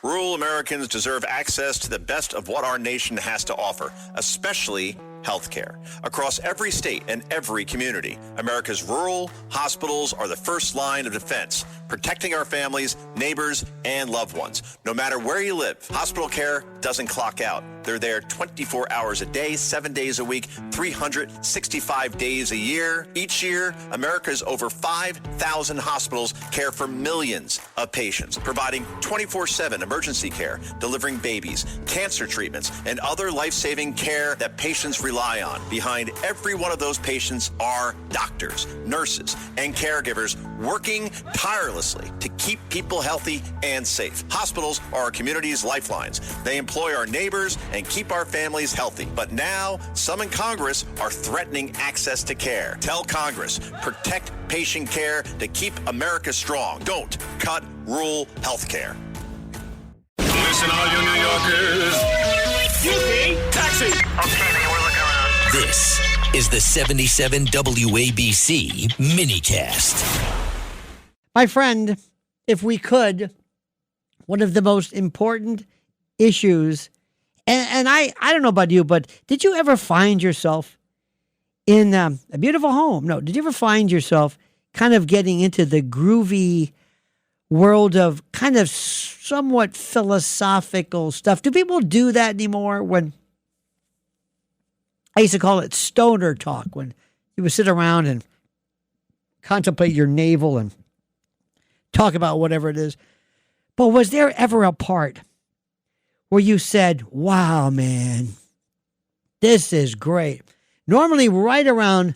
Rural Americans deserve access to the best of what our nation has to offer, especially healthcare. Across every state and every community, America's rural hospitals are the first line of defense, protecting our families, neighbors, and loved ones. No matter where you live, hospital care doesn't clock out. They're there 24 hours a day, 7 days a week, 365 days a year. Each year, America's over 5,000 hospitals care for millions of patients, providing 24/7 emergency care, delivering babies, cancer treatments, and other life-saving care that patients rely on. Behind every one of those patients are doctors, nurses, and caregivers working tirelessly to keep people healthy and safe. Hospitals are our community's lifelines. They employ our neighbors and keep our families healthy. But now, some in Congress are threatening access to care. Tell Congress, protect patient care to keep America strong. Don't cut rural health care. Listen, all you New Yorkers. Excuse me, taxi. Okay, man, we're looking around. This is the 77 WABC minicast. My friend, if we could, one of the most important issues, and I don't know about you, but did you ever find yourself in a beautiful home? No, did you ever find yourself kind of getting into the groovy world of kind of somewhat philosophical stuff? Do people do that anymore? When I used to call it stoner talk, when you would sit around and contemplate your navel and talk about whatever it is. But was there ever a part where you said, wow, man, this is great? Normally right around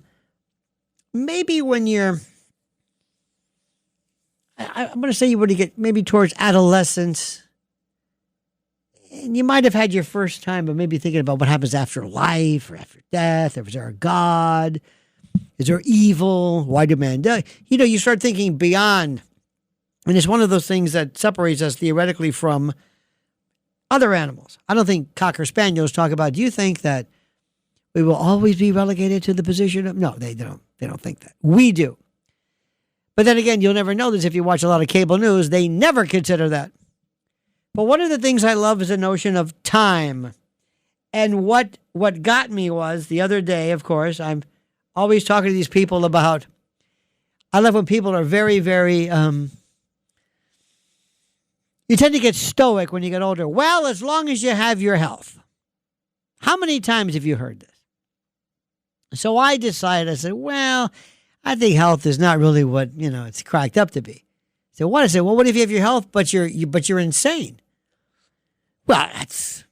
maybe when you're, I'm going to say you would get maybe towards adolescence, and you might have had your first time of maybe thinking about what happens after life or after death. Or is there a God? Is there evil? Why do men die? You know, you start thinking beyond. And it's one of those things that separates us theoretically from other animals. I don't think Cocker Spaniels talk about, do you think that we will always be relegated to the position of... No, they don't think that. We do. But then again, you'll never know this if you watch a lot of cable news. They never consider that. But one of the things I love is the notion of time. And what got me was the other day, of course, I'm always talking to these people about... I love when people are very, very... you tend to get stoic when you get older. Well, as long as you have your health. How many times have you heard this? So I decided, I said, well, I think health is not really what, it's cracked up to be. So what? I said, well, what if you have your health, but you're insane? Well, that's,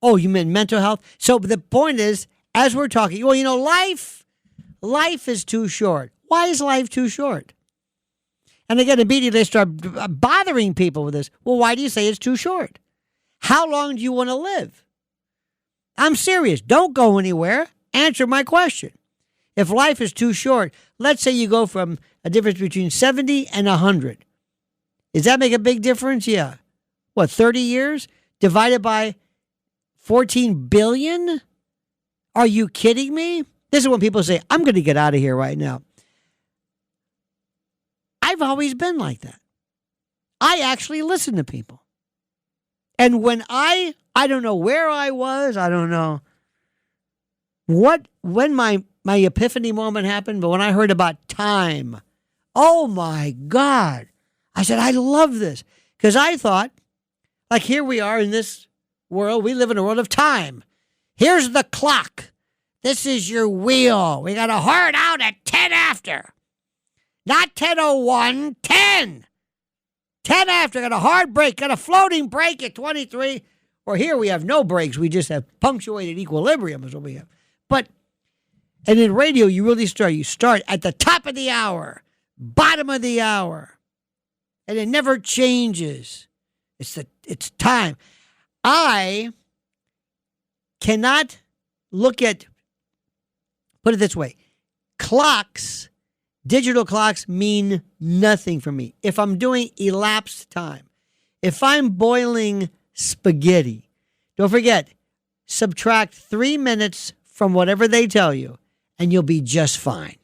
oh, you meant mental health? So the point is, as we're talking, well, life is too short. Why is life too short? And again, immediately they start bothering people with this. Well, why do you say it's too short? How long do you want to live? I'm serious. Don't go anywhere. Answer my question. If life is too short, let's say you go from a difference between 70 and 100. Does that make a big difference? Yeah. What, 30 years divided by 14 billion? Are you kidding me? This is when people say, I'm going to get out of here right now. I've always been like that. I actually listen to people. And when I don't know where I was, I don't know when my epiphany moment happened, but when I heard about time, oh my God, I said, I love this. Because I thought, like here we are in this world, we live in a world of time. Here's the clock. This is your wheel. We got to hard out at 10 after. Not 10:01, 10. 10 after, got a hard break, got a floating break at 23. Or here we have no breaks. We just have punctuated equilibrium is what we have. And in radio, you really start at the top of the hour, bottom of the hour. And it never changes. It's time. I cannot look at, put it this way, clocks. Digital clocks mean nothing for me. If I'm doing elapsed time, if I'm boiling spaghetti, don't forget, subtract 3 minutes from whatever they tell you, and you'll be just fine.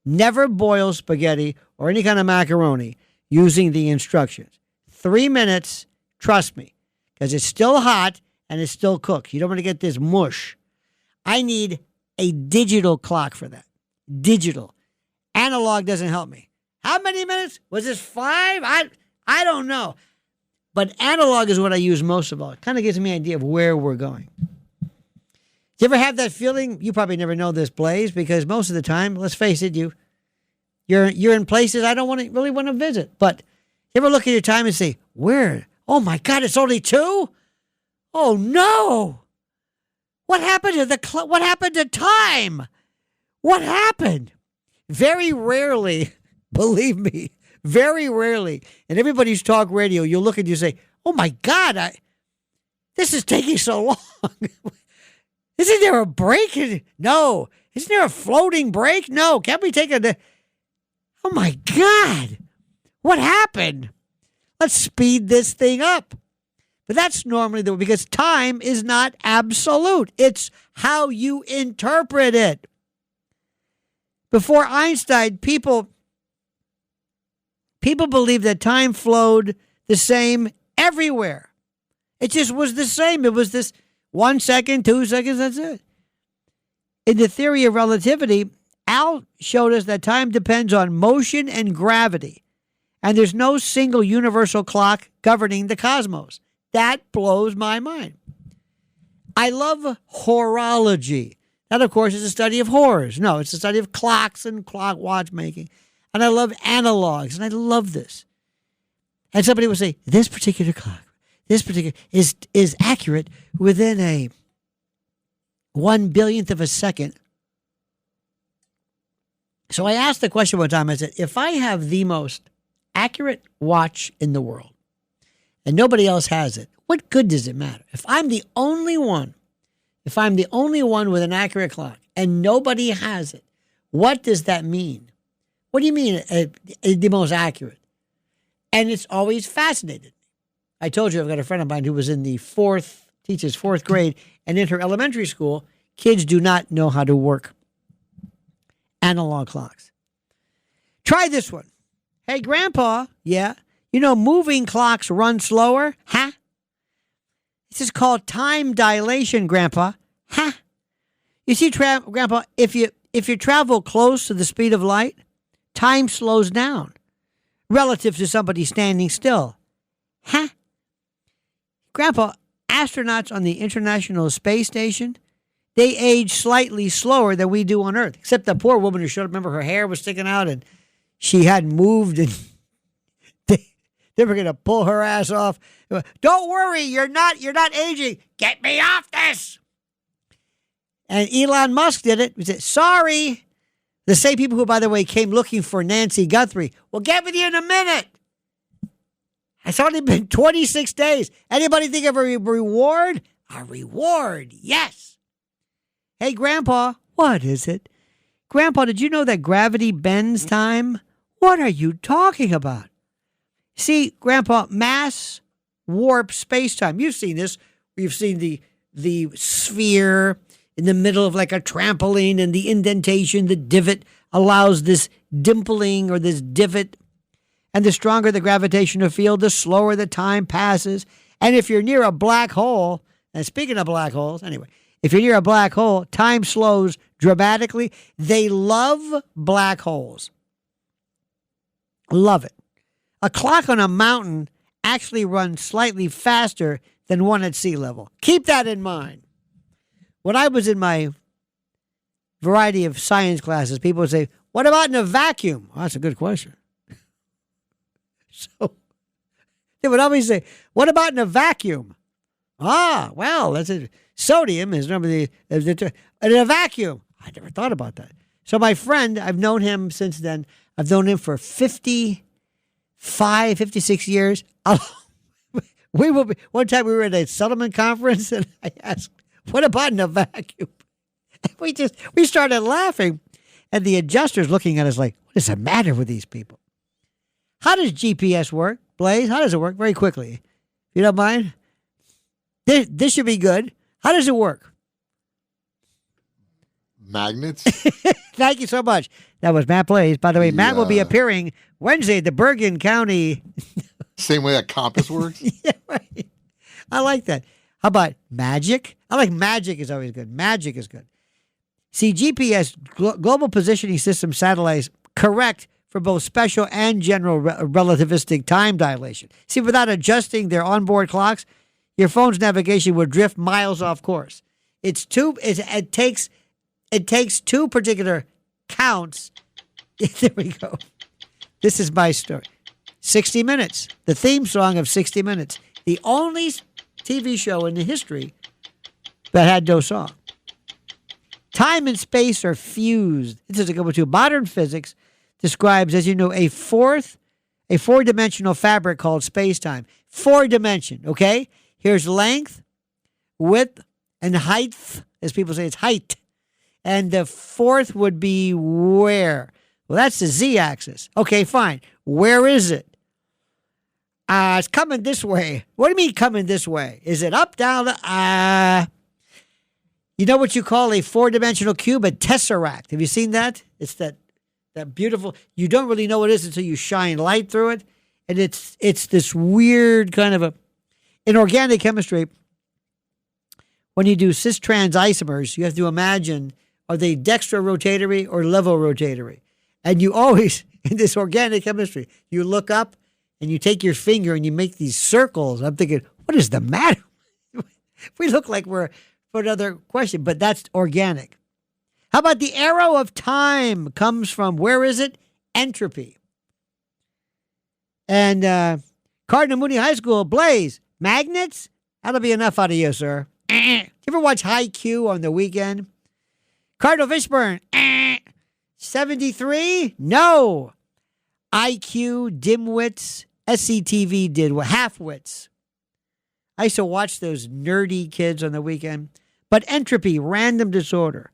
Never boil spaghetti or any kind of macaroni using the instructions. 3 minutes, Trust me, because it's still hot and it's still cooked. You don't want to get this mush. I need a digital clock for that. Digital. Analog doesn't help me. How many minutes? Was this 5? I don't know. But analog is what I use most of all. It kind of gives me an idea of where we're going. Do you ever have that feeling? You probably never know this, Blaze, because most of the time, let's face it, you're in places I don't really want to visit. But you ever look at your time and say, where? Oh my God, it's only 2? Oh no! What happened to what happened to time? What happened? Very rarely, believe me, very rarely, in everybody's talk radio, you'll look and you say, oh my God, this is taking so long. Isn't there a break? No. Isn't there a floating break? No. Can't we take oh my God, what happened? Let's speed this thing up. But that's normally because time is not absolute. It's how you interpret it. Before Einstein, people believed that time flowed the same everywhere. It just was the same. It was this 1 second, 2 seconds, that's it. In the theory of relativity, Al showed us that time depends on motion and gravity, and there's no single universal clock governing the cosmos. That blows my mind. I love horology. That, of course, is a study of horrors. No, it's a study of clocks and clock watchmaking. And I love analogs, and I love this. And somebody will say, this particular clock, is accurate within a 1/1000th of a second. So I asked the question one time, I said, if I have the most accurate watch in the world, and nobody else has it, what good does it matter? If I'm the only one with an accurate clock and nobody has it, what does that mean? What do you mean the most accurate? And it's always fascinated me. I told you I've got a friend of mine who was in teaches fourth grade, and in her elementary school, kids do not know how to work analog clocks. Try this one. Hey, Grandpa, yeah, you know moving clocks run slower? Huh? This is called time dilation, Grandpa. Huh? You see, Grandpa, if you travel close to the speed of light, time slows down relative to somebody standing still. Huh? Grandpa, astronauts on the International Space Station, they age slightly slower than we do on Earth. Except the poor woman who showed up, remember her hair was sticking out and she hadn't moved and they were going to pull her ass off. Don't worry, you're not aging. Get me off this. And Elon Musk did it. He said, sorry. The same people who, by the way, came looking for Nancy Guthrie. We'll get with you in a minute. It's only been 26 days. Anybody think of a reward? A reward, yes. Hey, Grandpa, what is it? Grandpa, did you know that gravity bends time? What are you talking about? See, Grandpa, mass warp space-time. You've seen this. You've seen the sphere in the middle of like a trampoline, and the indentation, the divot, allows this dimpling or this divot. And the stronger the gravitational field, the slower the time passes. And if you're near a black hole, and speaking of black holes, anyway, if you're near a black hole, time slows dramatically. They love black holes. Love it. A clock on a mountain actually runs slightly faster than one at sea level. Keep that in mind. When I was in my variety of science classes, people would say, what about in a vacuum? Well, that's a good question. So they would always say, what about in a vacuum? Ah, well, that's it. Sodium is normally in a vacuum. I never thought about that. So my friend, I've known him since then. I've known him for 56 years. One time we were at a settlement conference and I asked, what about in a vacuum? And we started laughing, and the adjuster's looking at us like, what is the matter with these people? How does GPS work, Blaze? How does it work? Very quickly. If you don't mind. This should be good. How does it work? Magnets? Thank you so much. That was Matt Blaze. By the way, Matt will be appearing Wednesday at the Bergen County Same way that compass works. Yeah, right. I like that. How about magic? I like magic is always good. Magic is good. See, GPS, Global Positioning System satellites, correct for both special and general relativistic time dilation. See, without adjusting their onboard clocks, your phone's navigation would drift miles off course. It takes two particular counts. There we go. This is my story. 60 Minutes, the theme song of 60 Minutes, the only TV show in the history that had no song. Time and space are fused. This is a good one too. Modern physics describes, as you know, a four-dimensional fabric called space-time. 4-dimension, okay? Here's length, width, and height. As people say, it's height. And the fourth would be where. Well, that's the z-axis. Okay, fine. Where is it? It's coming this way. What do you mean coming this way? Is it up, down? You know what you call a 4-dimensional cube? A tesseract. Have you seen that? It's that beautiful. You don't really know what it is until you shine light through it. And it's this weird kind of in organic chemistry, when you do cis-trans isomers, you have to imagine, are they dextrorotatory or levorotatory? And you always, in this organic chemistry, you look up and you take your finger and you make these circles. I'm thinking, what is the matter? We look like we're for another question, but that's organic. How about the arrow of time comes from, where is it? Entropy. And Cardinal Mooney High School, Blaze, magnets? That'll be enough out of you, sir. You ever watch High Q on the weekend? Cardinal Fishburne, 73? No. IQ, dimwits, SCTV did half-wits. I used to watch those nerdy kids on the weekend. But entropy, random disorder.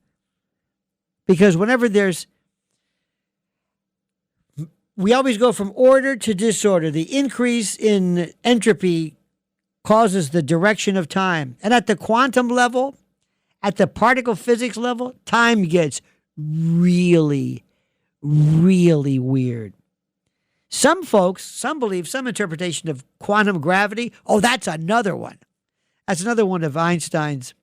Because whenever we always go from order to disorder. The increase in entropy causes the direction of time. And at the quantum level, at the particle physics level, time gets really, really weird. Some folks, some believe, some interpretation of quantum gravity, that's another one. That's another one of Einstein's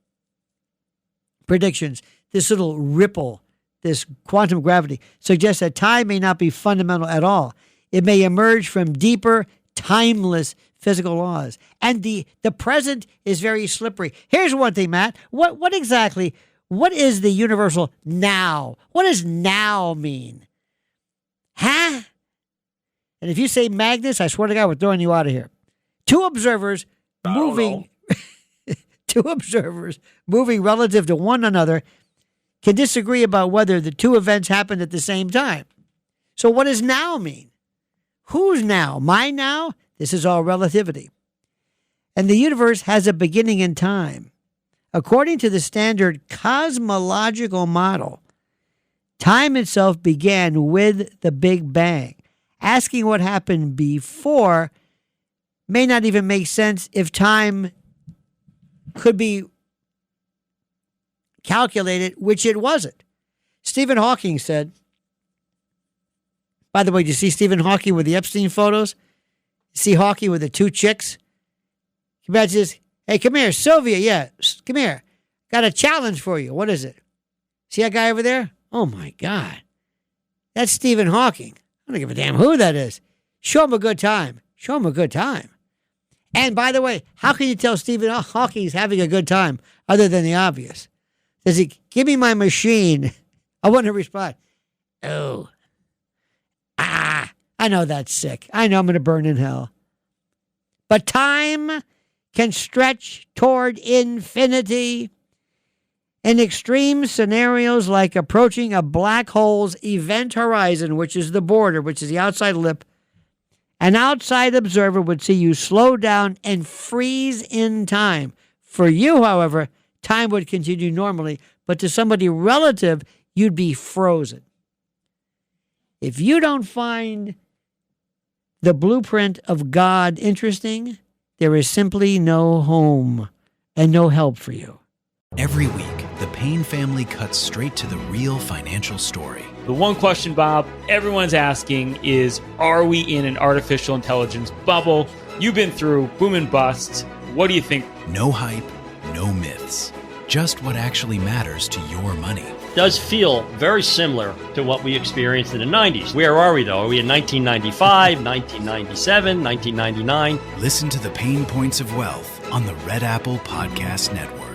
predictions. This little ripple, this quantum gravity, suggests that time may not be fundamental at all. It may emerge from deeper, timeless physical laws. And the present is very slippery. Here's one thing, Matt. What is the universal now? What does now mean? Huh? And if you say Magnus, I swear to God, we're throwing you out of here. Two observers moving relative to one another can disagree about whether the two events happened at the same time. So what does now mean? Who's now? My now? This is all relativity. And the universe has a beginning in time. According to the standard cosmological model, time itself began with the Big Bang. Asking what happened before may not even make sense if time could be calculated, which it wasn't. Stephen Hawking said, by the way, did you see Stephen Hawking with the Epstein photos? See Hawking with the two chicks? Imagine this. Hey, come here, Sylvia. Yeah, come here. Got a challenge for you. What is it? See that guy over there? Oh, my God. That's Stephen Hawking. I don't give a damn who that is. Show him a good time. Show him a good time. And by the way, how can you tell Stephen Hawking is having a good time other than the obvious? Does he give me my machine? I want to respond. Oh. I know that's sick. I know I'm going to burn in hell. But time can stretch toward infinity. In extreme scenarios like approaching a black hole's event horizon, which is the border, which is the outside lip, an outside observer would see you slow down and freeze in time. For you, however, time would continue normally, but to somebody relative, you'd be frozen. If you don't find the blueprint of God interesting, there is simply no home and no help for you. Every week, the the Payne family cuts straight to the real financial story. The one question, Bob, everyone's asking is, are we in an artificial intelligence bubble? You've been through boom and bust. What do you think? No hype, no myths. Just what actually matters to your money. Does feel very similar to what we experienced in the 90s. Where are we, though? Are we in 1995, 1997, 1999? Listen to the Pain Points of Wealth on the Red Apple Podcast Network.